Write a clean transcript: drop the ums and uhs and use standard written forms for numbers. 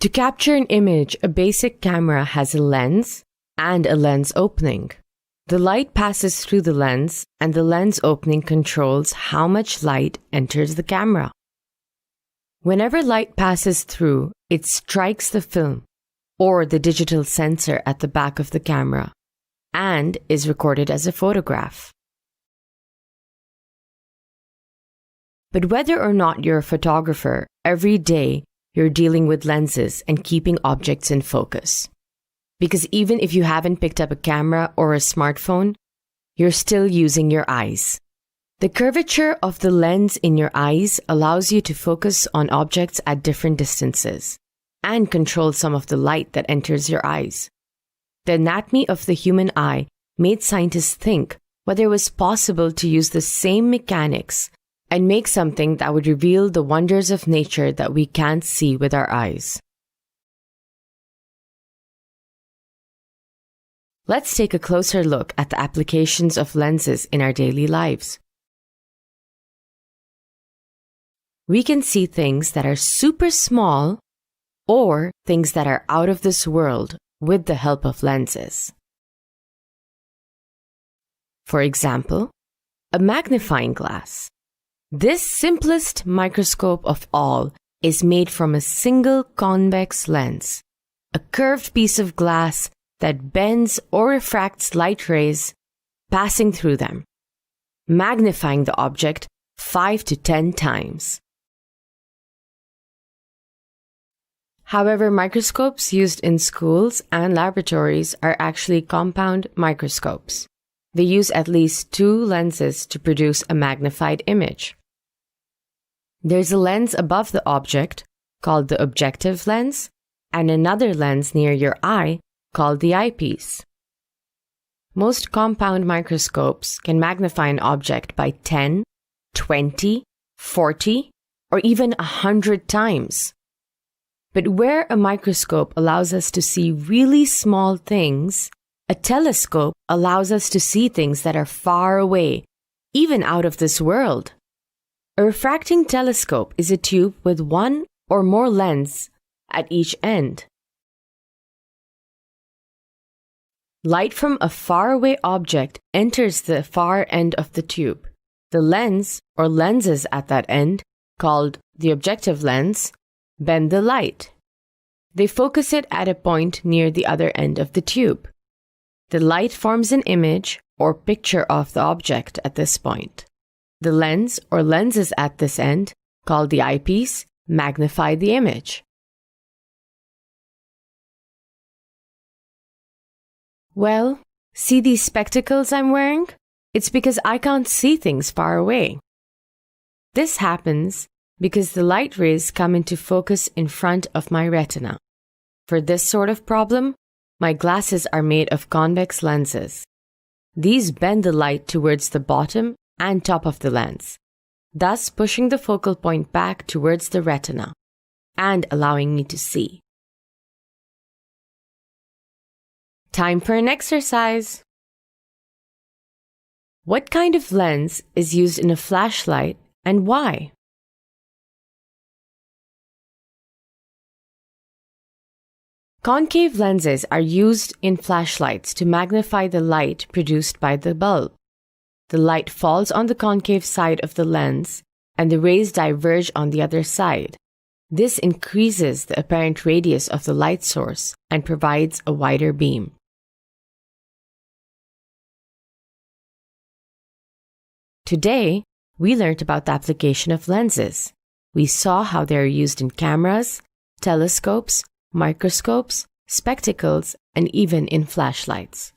To capture an image, a basic camera has a lens and a lens opening. The light passes through the lens, and the lens opening controls how much light enters the camera. Whenever light passes through, it strikes the film or the digital sensor at the back of the camera and is recorded as a photograph. But whether or not you're a photographer, every day you're dealing with lenses and keeping objects in focus. Because even if you haven't picked up a camera or a smartphone, you're still using your eyes. The curvature of the lens in your eyes allows you to focus on objects at different distances and control some of the light that enters your eyes. The anatomy of the human eye made scientists think whether it was possible to use the same mechanics and make something that would reveal the wonders of nature that we can't see with our eyes. Let's take a closer look at the applications of lenses in our daily lives. We can see things that are super small or things that are out of this world with the help of lenses. For example, a magnifying glass. This simplest microscope of all is made from a single convex lens, a curved piece of glass that bends or refracts light rays passing through them, magnifying the object 5 to 10 times. However, microscopes used in schools and laboratories are actually compound microscopes. They use at least 2 lenses to produce a magnified image. There's a lens above the object, called the objective lens, and another lens near your eye, called the eyepiece. Most compound microscopes can magnify an object by 10, 20, 40, or even 100 times. But where a microscope allows us to see really small things, a telescope allows us to see things that are far away, even out of this world. A refracting telescope is a tube with 1 or more lenses at each end. Light from a faraway object enters the far end of the tube. The lens or lenses at that end, called the objective lens, bend the light. They focus it at a point near the other end of the tube. The light forms an image or picture of the object at this point. The lens or lenses at this end, called the eyepiece, magnify the image. Well, see these spectacles I'm wearing? It's because I can't see things far away. This happens because the light rays come into focus in front of my retina. For this sort of problem, my glasses are made of convex lenses. These bend the light towards the bottom and top of the lens, thus pushing the focal point back towards the retina and allowing me to see. Time for an exercise. What kind of lens is used in a flashlight and why? Concave lenses are used in flashlights to magnify the light produced by the bulb. The light falls on the concave side of the lens, and the rays diverge on the other side. This increases the apparent radius of the light source and provides a wider beam. Today, we learned about the application of lenses. We saw how they are used in cameras, telescopes, microscopes, spectacles, and even in flashlights.